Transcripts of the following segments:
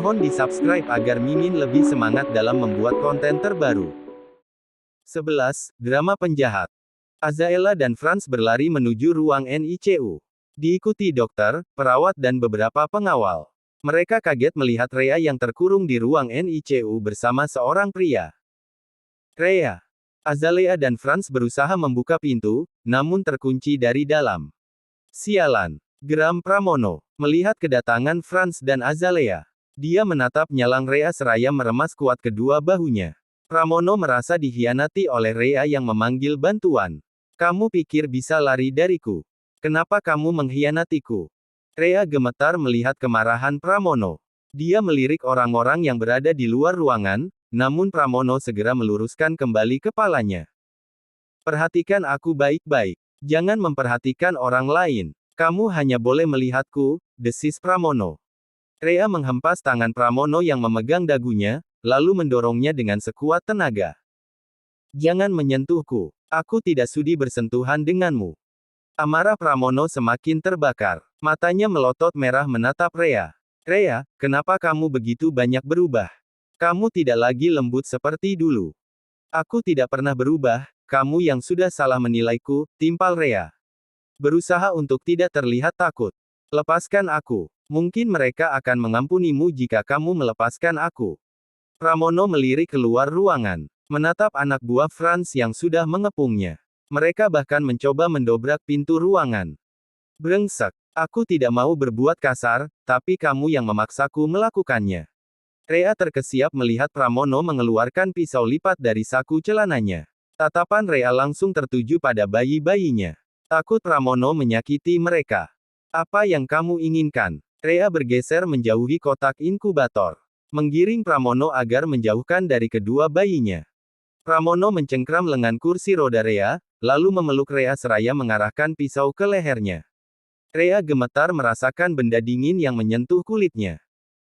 Mohon di-subscribe agar Mimin lebih semangat dalam membuat konten terbaru. 11. Drama penjahat. Azaela dan Franz berlari menuju ruang NICU. Diikuti dokter, perawat dan beberapa pengawal. Mereka kaget melihat Rhea yang terkurung di ruang NICU bersama seorang pria. Rhea. Azalea dan Franz berusaha membuka pintu, namun terkunci dari dalam. Sialan. Geram Pramono. Melihat kedatangan Franz dan Azalea. Dia menatap nyalang Rhea seraya meremas kuat kedua bahunya. Pramono merasa dikhianati oleh Rhea yang memanggil bantuan. Kamu pikir bisa lari dariku? Kenapa kamu mengkhianatiku? Rhea gemetar melihat kemarahan Pramono. Dia melirik orang-orang yang berada di luar ruangan, namun Pramono segera meluruskan kembali kepalanya. Perhatikan aku baik-baik. Jangan memperhatikan orang lain. Kamu hanya boleh melihatku, desis Pramono. Rhea menghempas tangan Pramono yang memegang dagunya, lalu mendorongnya dengan sekuat tenaga. Jangan menyentuhku. Aku tidak sudi bersentuhan denganmu. Amarah Pramono semakin terbakar. Matanya melotot merah menatap Rhea. Rhea, kenapa kamu begitu banyak berubah? Kamu tidak lagi lembut seperti dulu. Aku tidak pernah berubah, kamu yang sudah salah menilaiku, timpal Rhea. Berusaha untuk tidak terlihat takut. Lepaskan aku. Mungkin mereka akan mengampunimu jika kamu melepaskan aku. Pramono melirik keluar ruangan. Menatap anak buah Franz yang sudah mengepungnya. Mereka bahkan mencoba mendobrak pintu ruangan. Brengsek. Aku tidak mau berbuat kasar, tapi kamu yang memaksaku melakukannya. Rhea terkesiap melihat Pramono mengeluarkan pisau lipat dari saku celananya. Tatapan Rhea langsung tertuju pada bayi-bayinya. Takut Pramono menyakiti mereka. Apa yang kamu inginkan? Rhea bergeser menjauhi kotak inkubator. Menggiring Pramono agar menjauhkan dari kedua bayinya. Pramono mencengkram lengan kursi roda Rhea, lalu memeluk Rhea seraya mengarahkan pisau ke lehernya. Rhea gemetar merasakan benda dingin yang menyentuh kulitnya.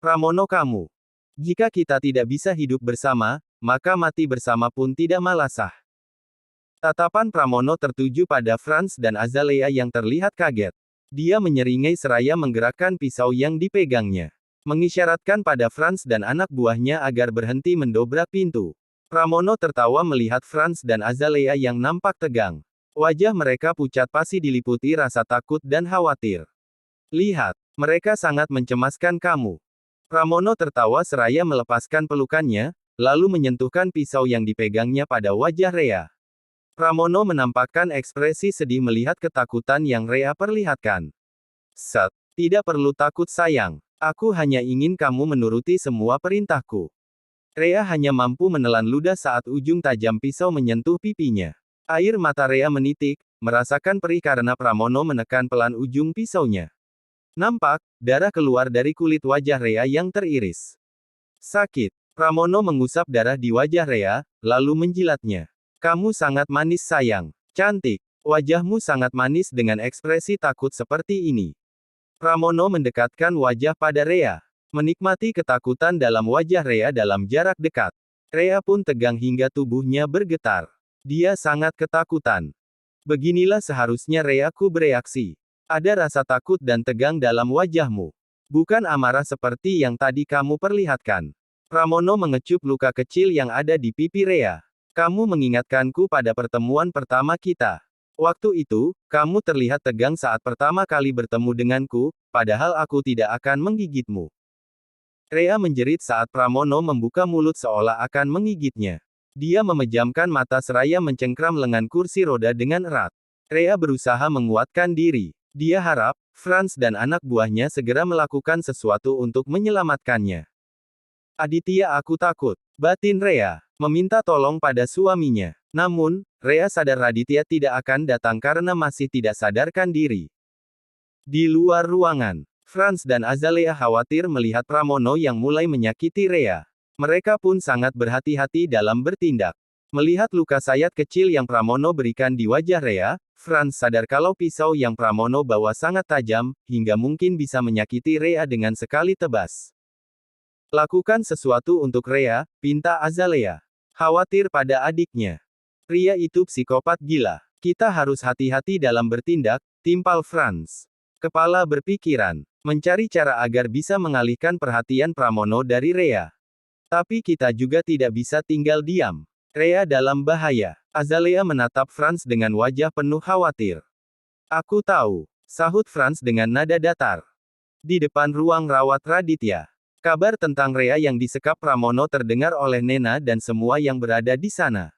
Pramono kamu. Jika kita tidak bisa hidup bersama, maka mati bersama pun tidak masalah. Tatapan Pramono tertuju pada Franz dan Azalea yang terlihat kaget. Dia menyeringai seraya menggerakkan pisau yang dipegangnya. Mengisyaratkan pada Franz dan anak buahnya agar berhenti mendobrak pintu. Pramono tertawa melihat Franz dan Azalea yang nampak tegang. Wajah mereka pucat pasi diliputi rasa takut dan khawatir. Lihat, mereka sangat mencemaskan kamu. Pramono tertawa seraya melepaskan pelukannya, lalu menyentuhkan pisau yang dipegangnya pada wajah Rhea. Pramono menampakkan ekspresi sedih melihat ketakutan yang Rhea perlihatkan. Set, tidak perlu takut sayang. Aku hanya ingin kamu menuruti semua perintahku. Rhea hanya mampu menelan ludah saat ujung tajam pisau menyentuh pipinya. Air mata Rhea menitik, merasakan perih karena Pramono menekan pelan ujung pisaunya. Nampak, darah keluar dari kulit wajah Rhea yang teriris. Sakit. Pramono mengusap darah di wajah Rhea, lalu menjilatnya. Kamu sangat manis sayang. Cantik. Wajahmu sangat manis dengan ekspresi takut seperti ini. Pramono mendekatkan wajah pada Rhea. Menikmati ketakutan dalam wajah Rhea dalam jarak dekat. Rhea pun tegang hingga tubuhnya bergetar. Dia sangat ketakutan. Beginilah seharusnya Rheaku bereaksi. Ada rasa takut dan tegang dalam wajahmu. Bukan amarah seperti yang tadi kamu perlihatkan. Pramono mengecup luka kecil yang ada di pipi Rhea. Kamu mengingatkanku pada pertemuan pertama kita. Waktu itu, kamu terlihat tegang saat pertama kali bertemu denganku, padahal aku tidak akan menggigitmu. Rhea menjerit saat Pramono membuka mulut seolah akan menggigitnya. Dia memejamkan mata seraya mencengkram lengan kursi roda dengan erat. Rhea berusaha menguatkan diri. Dia harap, Franz dan anak buahnya segera melakukan sesuatu untuk menyelamatkannya. Aditya, aku takut. Batin Rhea meminta tolong pada suaminya. Namun, Rhea sadar Raditya tidak akan datang karena masih tidak sadarkan diri. Di luar ruangan, Franz dan Azalea khawatir melihat Pramono yang mulai menyakiti Rhea. Mereka pun sangat berhati-hati dalam bertindak. Melihat luka sayat kecil yang Pramono berikan di wajah Rhea, Franz sadar kalau pisau yang Pramono bawa sangat tajam, hingga mungkin bisa menyakiti Rhea dengan sekali tebas. Lakukan sesuatu untuk Rhea, pinta Azalea. Khawatir pada adiknya. Pria itu psikopat gila. Kita harus hati-hati dalam bertindak, timpal Franz. Kepala berpikiran. Mencari cara agar bisa mengalihkan perhatian Pramono dari Rea. Tapi kita juga tidak bisa tinggal diam. Rea dalam bahaya. Azalea menatap Franz dengan wajah penuh khawatir. Aku tahu, sahut Franz dengan nada datar. Di depan ruang rawat Raditya. Kabar tentang Rea yang disekap Pramono terdengar oleh Nena dan semua yang berada di sana.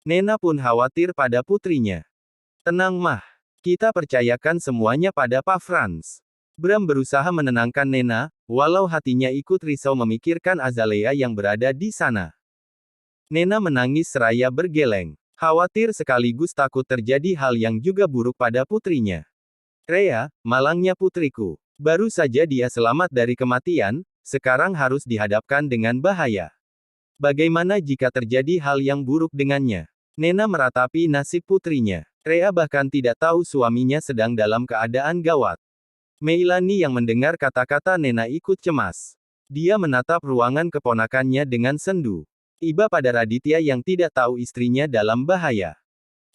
Nena pun khawatir pada putrinya. Tenang Mah. Kita percayakan semuanya pada Pak Franz. Bram berusaha menenangkan Nena, walau hatinya ikut risau memikirkan Azalea yang berada di sana. Nena menangis seraya bergeleng. Khawatir sekaligus takut terjadi hal yang juga buruk pada putrinya. Rea, malangnya putriku. Baru saja dia selamat dari kematian, sekarang harus dihadapkan dengan bahaya. Bagaimana jika terjadi hal yang buruk dengannya? Nena meratapi nasib putrinya. Rea bahkan tidak tahu suaminya sedang dalam keadaan gawat. Meilani yang mendengar kata-kata Nena ikut cemas. Dia menatap ruangan keponakannya dengan sendu. Iba pada Raditya yang tidak tahu istrinya dalam bahaya.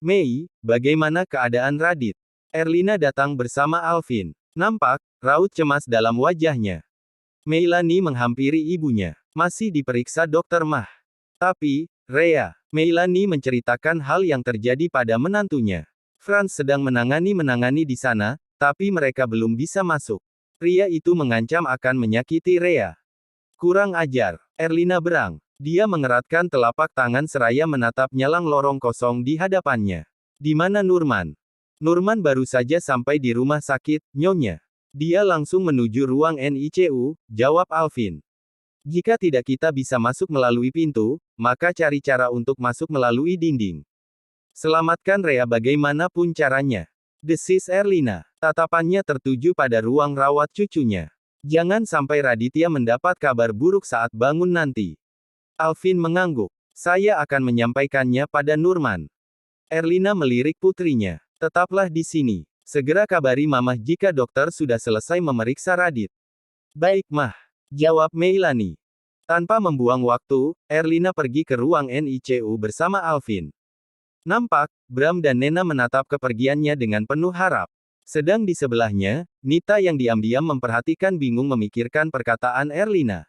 Mei, bagaimana keadaan Radit? Erlina datang bersama Alvin. Nampak, raut cemas dalam wajahnya. Meilani menghampiri ibunya. Masih diperiksa dokter Mah. Tapi, Rea, Meilani menceritakan hal yang terjadi pada menantunya. Franz sedang menangani di sana, tapi mereka belum bisa masuk. Pria itu mengancam akan menyakiti Rea. Kurang ajar. Erlina berang. Dia mengeratkan telapak tangan seraya menatap nyalang lorong kosong di hadapannya. Di mana Nurman? Nurman baru saja sampai di rumah sakit, Nyonya. Dia langsung menuju ruang NICU, jawab Alvin. Jika tidak kita bisa masuk melalui pintu, maka cari cara untuk masuk melalui dinding. Selamatkan Rea bagaimanapun caranya. Desis Erlina. Tatapannya tertuju pada ruang rawat cucunya. Jangan sampai Raditya mendapat kabar buruk saat bangun nanti. Alvin mengangguk. Saya akan menyampaikannya pada Nurman. Erlina melirik putrinya. Tetaplah di sini. Segera kabari Mamah jika dokter sudah selesai memeriksa Radit. Baik Mah. Jawab Meilani. Tanpa membuang waktu, Erlina pergi ke ruang NICU bersama Alvin. Nampak, Bram dan Nena menatap kepergiannya dengan penuh harap. Sedang di sebelahnya, Nita yang diam-diam memperhatikan bingung memikirkan perkataan Erlina.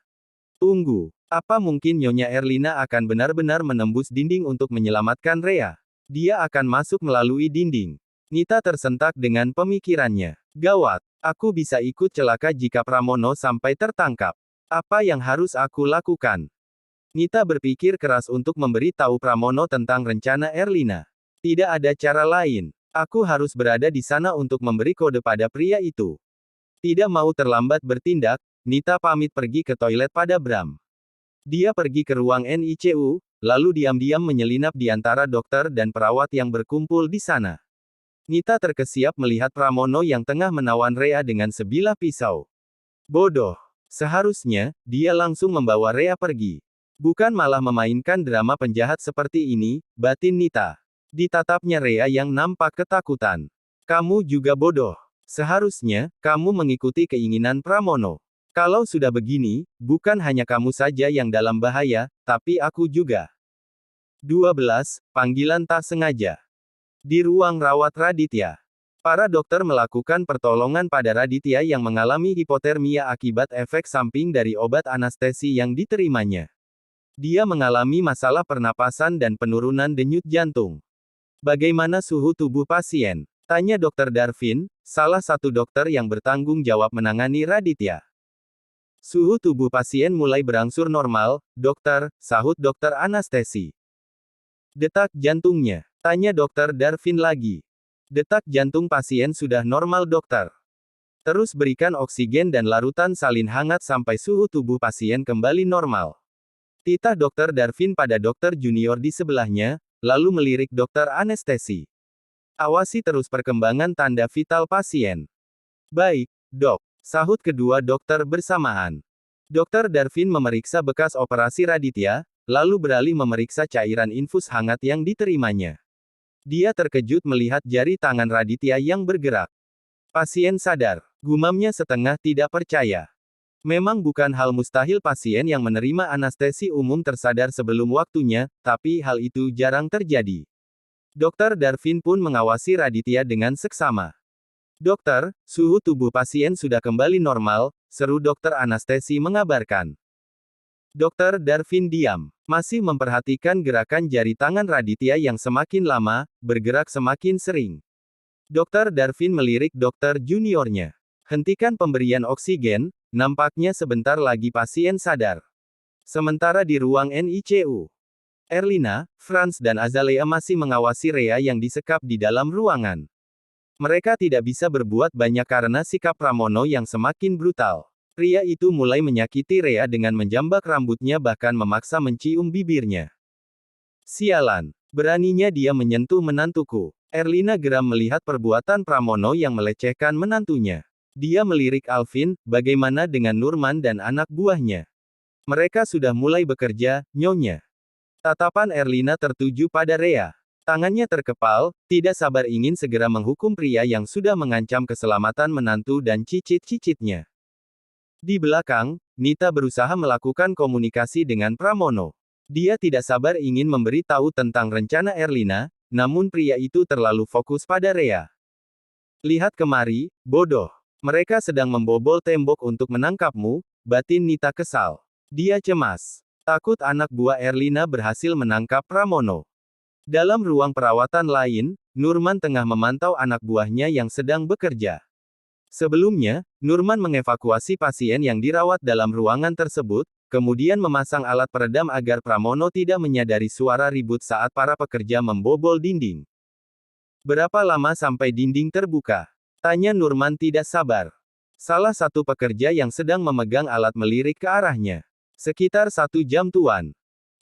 Tunggu, apa mungkin Nyonya Erlina akan benar-benar menembus dinding untuk menyelamatkan Rea? Dia akan masuk melalui dinding. Nita tersentak dengan pemikirannya. Gawat, aku bisa ikut celaka jika Pramono sampai tertangkap. Apa yang harus aku lakukan? Nita berpikir keras untuk memberi tahu Pramono tentang rencana Erlina. Tidak ada cara lain. Aku harus berada di sana untuk memberi kode pada pria itu. Tidak mau terlambat bertindak, Nita pamit pergi ke toilet pada Bram. Dia pergi ke ruang NICU, lalu diam-diam menyelinap di antara dokter dan perawat yang berkumpul di sana. Nita terkesiap melihat Pramono yang tengah menawan Rea dengan sebilah pisau. Bodoh. Seharusnya, dia langsung membawa Rea pergi. Bukan malah memainkan drama penjahat seperti ini, batin Nita. Ditatapnya Rea yang nampak ketakutan. Kamu juga bodoh. Seharusnya, kamu mengikuti keinginan Pramono. Kalau sudah begini, bukan hanya kamu saja yang dalam bahaya, tapi aku juga. 12. Panggilan tak sengaja. Di ruang rawat Raditya. Para dokter melakukan pertolongan pada Raditya yang mengalami hipotermia akibat efek samping dari obat anestesi yang diterimanya. Dia mengalami masalah pernapasan dan penurunan denyut jantung. Bagaimana suhu tubuh pasien? Tanya Dr. Darvin, salah satu dokter yang bertanggung jawab menangani Raditya. Suhu tubuh pasien mulai berangsur normal, dokter, sahut dokter anestesi. Detak jantungnya. Tanya Dr. Darvin lagi. Detak jantung pasien sudah normal dokter. Terus berikan oksigen dan larutan salin hangat sampai suhu tubuh pasien kembali normal. Titah Dr. Darvin pada dokter junior di sebelahnya, lalu melirik dokter anestesi. Awasi terus perkembangan tanda vital pasien. Baik, dok, sahut kedua dokter bersamaan. Dr. Darvin memeriksa bekas operasi Raditya, lalu beralih memeriksa cairan infus hangat yang diterimanya. Dia terkejut melihat jari tangan Raditya yang bergerak. Pasien sadar, gumamnya setengah tidak percaya. Memang bukan hal mustahil pasien yang menerima anestesi umum tersadar sebelum waktunya, tapi hal itu jarang terjadi. Dr. Darvin pun mengawasi Raditya dengan seksama. Dokter, suhu tubuh pasien sudah kembali normal, seru dokter anestesi mengabarkan. Dokter Darwin diam, masih memperhatikan gerakan jari tangan Raditya yang semakin lama, bergerak semakin sering. Dokter Darwin melirik dokter juniornya. Hentikan pemberian oksigen, nampaknya sebentar lagi pasien sadar. Sementara di ruang NICU, Erlina, Franz dan Azalea masih mengawasi Rea yang disekap di dalam ruangan. Mereka tidak bisa berbuat banyak karena sikap Pramono yang semakin brutal. Pria itu mulai menyakiti Rea dengan menjambak rambutnya bahkan memaksa mencium bibirnya. Sialan, beraninya dia menyentuh menantuku. Erlina geram melihat perbuatan Pramono yang melecehkan menantunya. Dia melirik Alvin, bagaimana dengan Nurman dan anak buahnya? Mereka sudah mulai bekerja, Nyonya. Tatapan Erlina tertuju pada Rea. Tangannya terkepal, tidak sabar ingin segera menghukum pria yang sudah mengancam keselamatan menantu dan cicit-cicitnya. Di belakang, Nita berusaha melakukan komunikasi dengan Pramono. Dia tidak sabar ingin memberi tahu tentang rencana Erlina, namun pria itu terlalu fokus pada Rea. Lihat kemari, bodoh. Mereka sedang membobol tembok untuk menangkapmu, batin Nita kesal. Dia cemas. Takut anak buah Erlina berhasil menangkap Pramono. Dalam ruang perawatan lain, Nurman tengah memantau anak buahnya yang sedang bekerja. Sebelumnya, Nurman mengevakuasi pasien yang dirawat dalam ruangan tersebut, kemudian memasang alat peredam agar Pramono tidak menyadari suara ribut saat para pekerja membobol dinding. Berapa lama sampai dinding terbuka? Tanya Nurman tidak sabar. Salah satu pekerja yang sedang memegang alat melirik ke arahnya. Sekitar 1 jam tuan.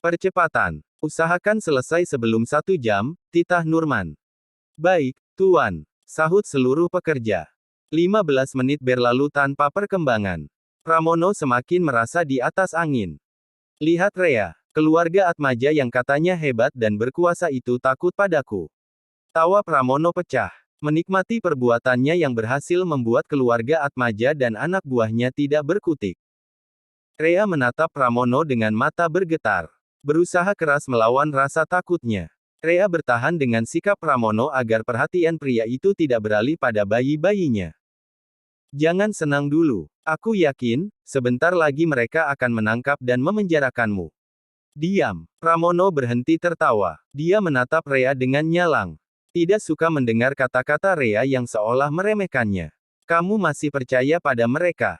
Percepatan. Usahakan selesai sebelum 1 jam, titah Nurman. Baik, tuan. Sahut seluruh pekerja. 15 menit berlalu tanpa perkembangan. Pramono semakin merasa di atas angin. Lihat Rea, keluarga Atmaja yang katanya hebat dan berkuasa itu takut padaku. Tawa Pramono pecah. Menikmati perbuatannya yang berhasil membuat keluarga Atmaja dan anak buahnya tidak berkutik. Rea menatap Pramono dengan mata bergetar. Berusaha keras melawan rasa takutnya. Rea bertahan dengan sikap Pramono agar perhatian pria itu tidak beralih pada bayi-bayinya. Jangan senang dulu. Aku yakin, sebentar lagi mereka akan menangkap dan memenjarakanmu. Diam. Pramono berhenti tertawa. Dia menatap Rea dengan nyalang. Tidak suka mendengar kata-kata Rea yang seolah meremehkannya. Kamu masih percaya pada mereka?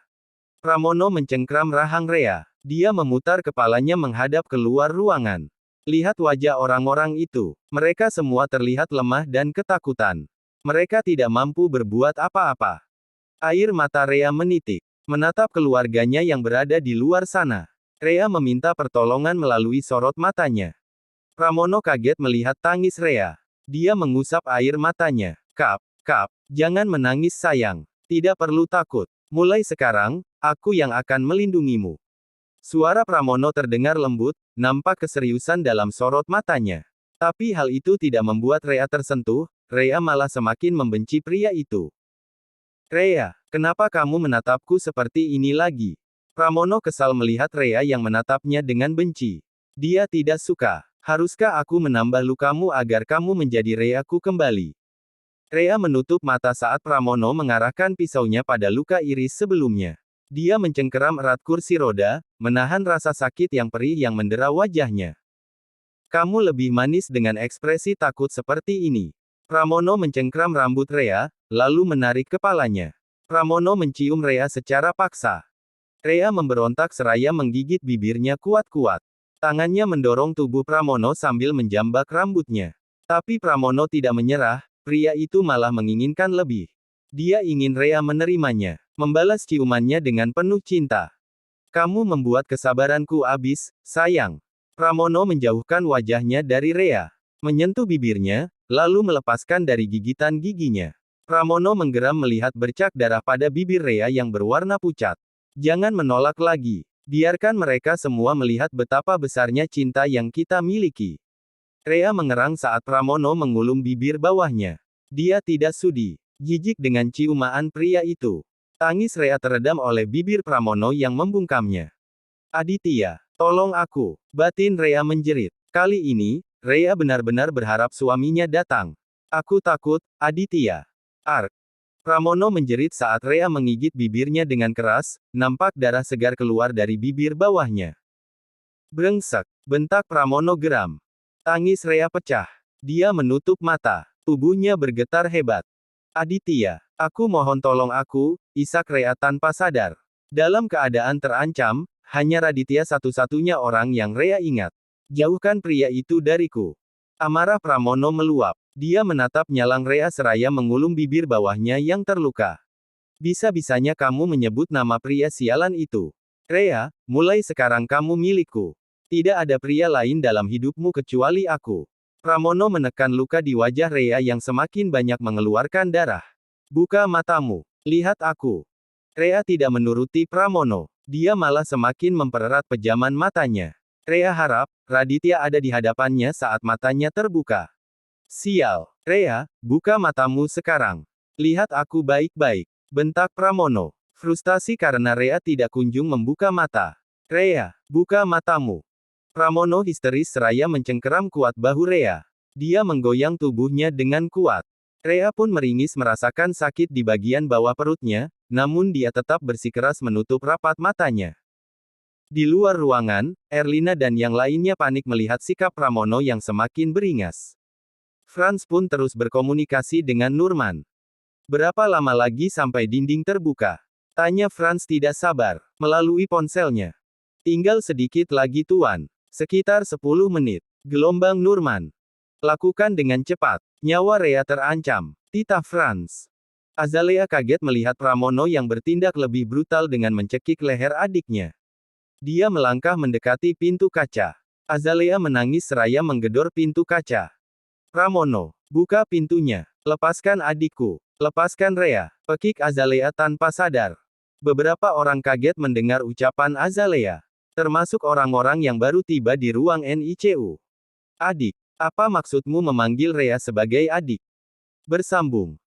Pramono mencengkram rahang Rea. Dia memutar kepalanya menghadap keluar ruangan. Lihat wajah orang-orang itu. Mereka semua terlihat lemah dan ketakutan. Mereka tidak mampu berbuat apa-apa. Air mata Rea menitik. Menatap keluarganya yang berada di luar sana. Rea meminta pertolongan melalui sorot matanya. Pramono kaget melihat tangis Rea. Dia mengusap air matanya. Kap, jangan menangis sayang. Tidak perlu takut. Mulai sekarang, aku yang akan melindungimu. Suara Pramono terdengar lembut, nampak keseriusan dalam sorot matanya. Tapi hal itu tidak membuat Rea tersentuh, Rea malah semakin membenci pria itu. Rea, kenapa kamu menatapku seperti ini lagi? Pramono kesal melihat Rea yang menatapnya dengan benci. Dia tidak suka. Haruskah aku menambah lukamu agar kamu menjadi Reaku kembali? Rea menutup mata saat Pramono mengarahkan pisaunya pada luka iris sebelumnya. Dia mencengkeram erat kursi roda, menahan rasa sakit yang perih yang mendera wajahnya. Kamu lebih manis dengan ekspresi takut seperti ini. Pramono mencengkram rambut Rea, lalu menarik kepalanya. Pramono mencium Rea secara paksa. Rea memberontak seraya menggigit bibirnya kuat-kuat. Tangannya mendorong tubuh Pramono sambil menjambak rambutnya. Tapi Pramono tidak menyerah, pria itu malah menginginkan lebih. Dia ingin Rea menerimanya, membalas ciumannya dengan penuh cinta. Kamu membuat kesabaranku habis, sayang. Pramono menjauhkan wajahnya dari Rea. Menyentuh bibirnya, lalu melepaskan dari gigitan giginya. Pramono menggeram melihat bercak darah pada bibir Rea yang berwarna pucat. Jangan menolak lagi. Biarkan mereka semua melihat betapa besarnya cinta yang kita miliki. Rea mengerang saat Pramono mengulum bibir bawahnya. Dia tidak sudi. Jijik dengan ciumaan pria itu. Tangis Rea teredam oleh bibir Pramono yang membungkamnya. Aditya, tolong aku. Batin Rea menjerit. Kali ini, Rea benar-benar berharap suaminya datang. Aku takut, Aditya. Ark. Pramono menjerit saat Rea menggigit bibirnya dengan keras, nampak darah segar keluar dari bibir bawahnya. Brengsek, bentak Pramono geram. Tangis Rea pecah. Dia menutup mata. Tubuhnya bergetar hebat. Aditya, aku mohon tolong aku, isak Rea tanpa sadar. Dalam keadaan terancam, hanya Raditya satu-satunya orang yang Rea ingat. Jauhkan pria itu dariku. Amarah Pramono meluap. Dia menatap nyalang Rea seraya mengulum bibir bawahnya yang terluka. Bisa-bisanya kamu menyebut nama pria sialan itu. Rea, mulai sekarang kamu milikku. Tidak ada pria lain dalam hidupmu kecuali aku. Pramono menekan luka di wajah Rea yang semakin banyak mengeluarkan darah. Buka matamu. Lihat aku. Rea tidak menuruti Pramono. Dia malah semakin mempererat pejaman matanya. Rea harap, Raditya ada di hadapannya saat matanya terbuka. Sial. Rea, buka matamu sekarang. Lihat aku baik-baik. Bentak Pramono. Frustasi karena Rea tidak kunjung membuka mata. Rea, buka matamu. Pramono histeris seraya mencengkeram kuat bahu Rea. Dia menggoyang tubuhnya dengan kuat. Rea pun meringis merasakan sakit di bagian bawah perutnya, namun dia tetap bersikeras menutup rapat matanya. Di luar ruangan, Erlina dan yang lainnya panik melihat sikap Pramono yang semakin beringas. Franz pun terus berkomunikasi dengan Nurman. Berapa lama lagi sampai dinding terbuka? Tanya Franz tidak sabar, melalui ponselnya. Tinggal sedikit lagi tuan. Sekitar 10 menit. Gelombang Nurman. Lakukan dengan cepat. Nyawa Rea terancam. Titah Franz. Azalea kaget melihat Pramono yang bertindak lebih brutal dengan mencekik leher adiknya. Dia melangkah mendekati pintu kaca. Azalea menangis seraya menggedor pintu kaca. Pramono, buka pintunya. Lepaskan adikku. Lepaskan Rea. Pekik Azalea tanpa sadar. Beberapa orang kaget mendengar ucapan Azalea. Termasuk orang-orang yang baru tiba di ruang NICU. Adik, apa maksudmu memanggil Rea sebagai adik? Bersambung.